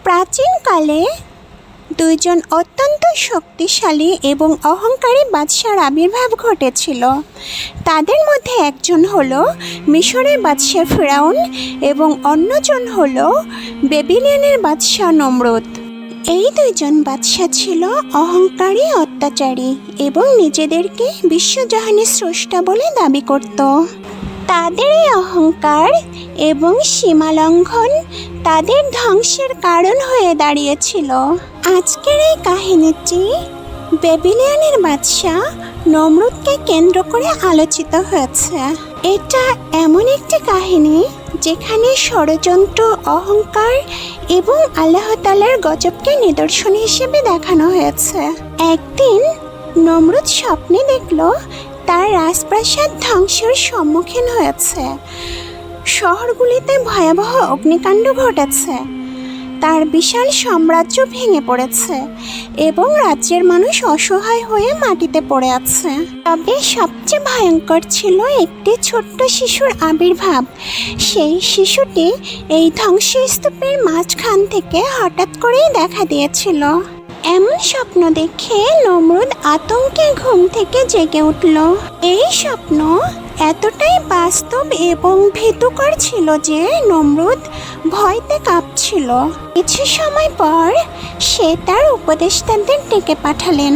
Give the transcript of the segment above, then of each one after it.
প্রাচীনকালে দুইজন অত্যন্ত শক্তিশালী এবং অহংকারী বাদশার আবির্ভাব ঘটেছিল। তাদের মধ্যে একজন হলো মিশরের বাদশা ফিরাউন এবং অন্যজন হলো বেবিলিয়নের বাদশা নমরুদ। এই দুইজন বাদশা ছিল অহংকারী, অত্যাচারী এবং নিজেদেরকে বিশ্বজাহানের স্রষ্টা বলে দাবি করত। তাদের এই অহংকার এবং সীমালঙ্ঘন তাদের ধ্বংসের কারণ হয়ে দাঁড়িয়েছিল। আজকের এই কাহিনীটি বেবিলিয়নের বাদশা নমরুদকে কেন্দ্র করে আলোচিত হয়েছে। এটা এমন একটি কাহিনী যেখানে ষড়যন্ত্র, অহংকার এবং আল্লাহ তাআলার গজবকে নিদর্শন হিসেবে দেখানো হয়েছে। একদিন নমরুদ স্বপ্নে দেখল তার রাজপ্রাসাদ ধ্বংসের সম্মুখীন হয়েছে। শহরগুলিতে ভয়াবহ অগ্নিকাণ্ড ঘটেছে, তার বিশাল সাম্রাজ্য ভেঙে পড়েছে এবং রাজ্যের মানুষ অসহায় হয়ে মাটিতে পড়ে আছে। তবে সবচেয়ে ভয়ঙ্কর ছিল একটি ছোট্ট শিশুর আবির্ভাব। সেই শিশুটি এই ধ্বংসস্তূপের মাঝখান থেকে হঠাৎ করেই দেখা দিয়েছিল। এমন স্বপ্ন দেখে নমরুদ আতঙ্কে ঘুম থেকে জেগে উঠল। এই স্বপ্ন এতটাই বাস্তব এবং ভীতিকর ছিল যে নমরুদ ভয়তে কাঁপছিল। কিছু সময় পর সে তার উপদেষ্টাদের ডেকে পাঠালেন।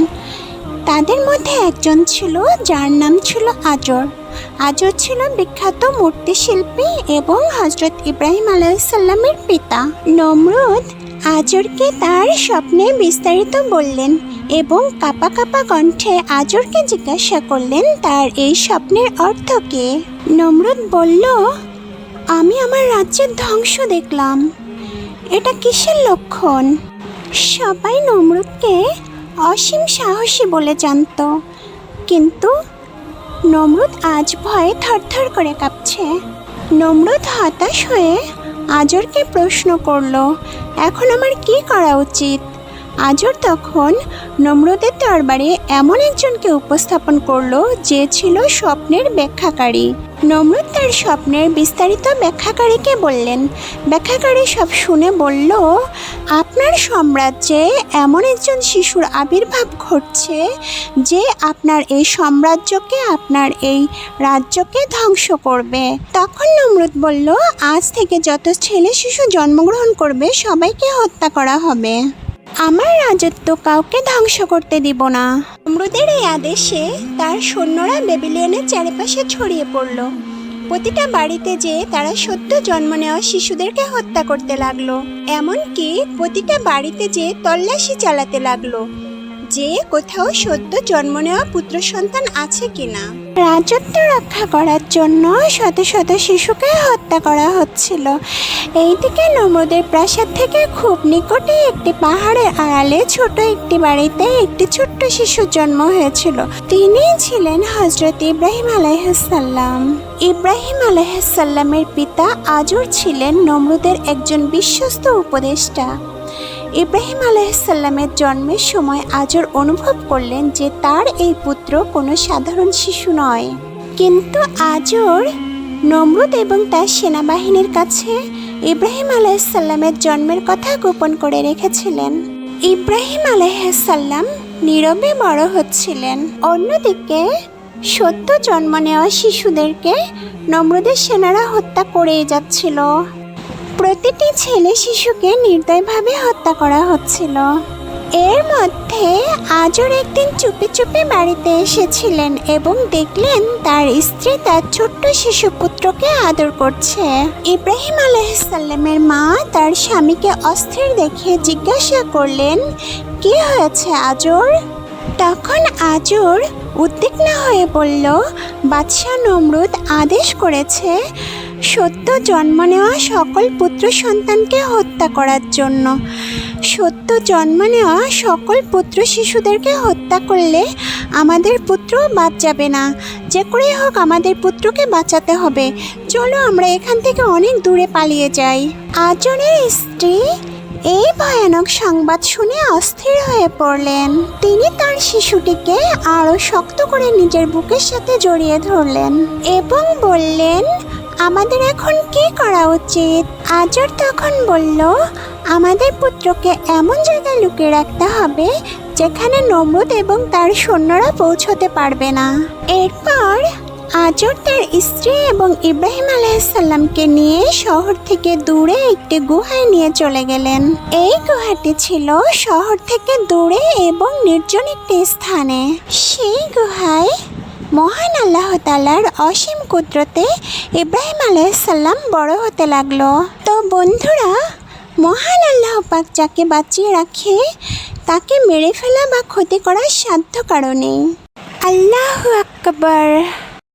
তাদের মধ্যে একজন ছিল যার নাম ছিল আজর। আজর ছিল বিখ্যাত মূর্তিশিল্পী এবং হযরত ইব্রাহিম আলাইহিসসালামের পিতা। নমরুদ আজরকে তার স্বপ্নে বিস্তারিত বললেন এবং কাঁপা কাঁপা কণ্ঠে আজরকে জিজ্ঞাসা করলেন তার এই স্বপ্নের অর্থ কী। নমরুদ বলল, আমি আমার রাজ্যের ধ্বংস দেখলাম। এটা কিসের লক্ষণ? সবাই নমরুদকে অসীম সাহসী বলে জানত, কিন্তু নমরুদ আজ ভয়ে থরথর করে কাঁপছে। নমরুদ হতাশ হয়ে আজরকে প্রশ্ন করল, এখন আমার কি করা উচিত? আজর তখন নমরুদের দরবারে এমন একজনকে উপস্থাপন করলো যে ছিল স্বপ্নের ব্যাখ্যাকারী। নমরুদ তার স্বপ্নের বিস্তারিত ব্যাখ্যাকারীকে বললেন। ব্যাখ্যাকারী সব শুনে বলল, আপনার সাম্রাজ্যে এমন একজন শিশুর আবির্ভাব ঘটছে যে আপনার এই সাম্রাজ্যকে, আপনার এই রাজ্যকে ধ্বংস করবে। তখন নমরুদ বলল, আজ থেকে যত ছেলে শিশু জন্মগ্রহণ করবে সবাইকে হত্যা করা হবে। আমার রাজত্ব কাউকে ধ্বংস করতে দিব না। নমরুদের এই আদেশে তার সৈন্যরা বেবিলিয়নের চারপাশে ছড়িয়ে পড়ল। প্রতিটা বাড়িতে যেয়ে তারা সদ্য জন্ম নেওয়া শিশুদেরকে হত্যা করতে লাগলো। এমনকি প্রতিটা বাড়িতে যেয়ে তল্লাশি চালাতে লাগলো যে কোথাও সদ্য জন্ম নেওয়া পুত্র সন্তান আছে কিনা। রাজত্ব রক্ষা করার জন্য শত শত শিশুকে হত্যা করা হচ্ছিল। এইদিকে নমরুদের প্রাসাদ থেকে খুব নিকটে একটি পাহাড়ের আড়ালে ছোট একটি বাড়িতে একটি ছোট্ট শিশুর জন্ম হয়েছিল। তিনি ছিলেন হযরত ইব্রাহিম আলাইহিসসালাম। ইব্রাহিম আলাইহিসসালামের পিতা আজর ছিলেন নমরুদের একজন বিশ্বস্ত উপদেষ্টা। ইব্রাহিম আলাইহিসসালামের জন্মের সময় আজর অনুভব করলেন যে তার এই পুত্র কোনো সাধারণ শিশু নয়। কিন্তু আজর নমরুদ এবং তার সেনাবাহিনীর কাছে ইব্রাহিম আলাইহিসসালামের জন্মের কথা গোপন করে রেখেছিলেন। ইব্রাহিম আলাইহিসসালাম নীরবে বড় হচ্ছিলেন। অন্যদিকে সদ্য জন্ম নেওয়া শিশুদেরকে নমরুদের সেনারা হত্যা করেই যাচ্ছিল। প্রতিটি ছেলে শিশুকে নির্দয়ভাবে হত্যা করা হচ্ছিল। এর মধ্যে আজর একদিন চুপি চুপি বাড়িতে এসেছিলেন এবং দেখলেন তার স্ত্রী তার ছোট্ট শিশু পুত্রকে আদর করছে। ইব্রাহিম আলাইহিসসালামের মা তার স্বামীকে অস্থির দেখে জিজ্ঞাসা করলেন, কি হয়েছে আজর? তখন আজর উদ্বিগ্ন হয়ে বলল, বাদশা নমরুদ আদেশ করেছে সদ্য জন্ম নেওয়া সকল পুত্র সন্তানকে হত্যা করার জন্য। সদ্য জন্ম নেওয়া সকল পুত্র শিশুদেরকে হত্যা করলে আমাদের পুত্র বাদ যাবে না। যে করেই হোক আমাদের পুত্রকে বাঁচাতে হবে। চলো আমরা এখান থেকে অনেক দূরে পালিয়ে যাই। আজরের স্ত্রী এই ভয়ানক সংবাদ শুনে অস্থির হয়ে পড়লেন। তিনি তার শিশুটিকে আরো শক্ত করে নিজের বুকের সাথে জড়িয়ে ধরলেন এবং বললেন, আমাদের এখন কি করা উচিত? আজর তখন বলল, আমাদের পুত্রকে এমন জায়গায় লুকিয়ে রাখতে হবে যেখানে নমরুদ এবং তার সৈন্যরা পৌঁছতে পারবে না। এরপর আজর তার স্ত্রী এবং ইব্রাহিম আলাইহিসসালামকে নিয়ে শহর থেকে দূরে একটি গুহায় নিয়ে চলে গেলেন। এই গুহাটি ছিল শহর থেকে দূরে এবং নির্জন একটি স্থানে। সেই গুহায় মহান আল্লাহ তাআলার অসীম কুদরতে ইব্রাহিম আলাইহিসসালাম বড় হতে লাগলো। তো বন্ধুরা, মহান আল্লাহ পাক যাকে বাঁচিয়ে রাখে তাকে মেরে ফেলা বা ক্ষতি করার সাধ্য কারণে। আল্লাহু আকবার।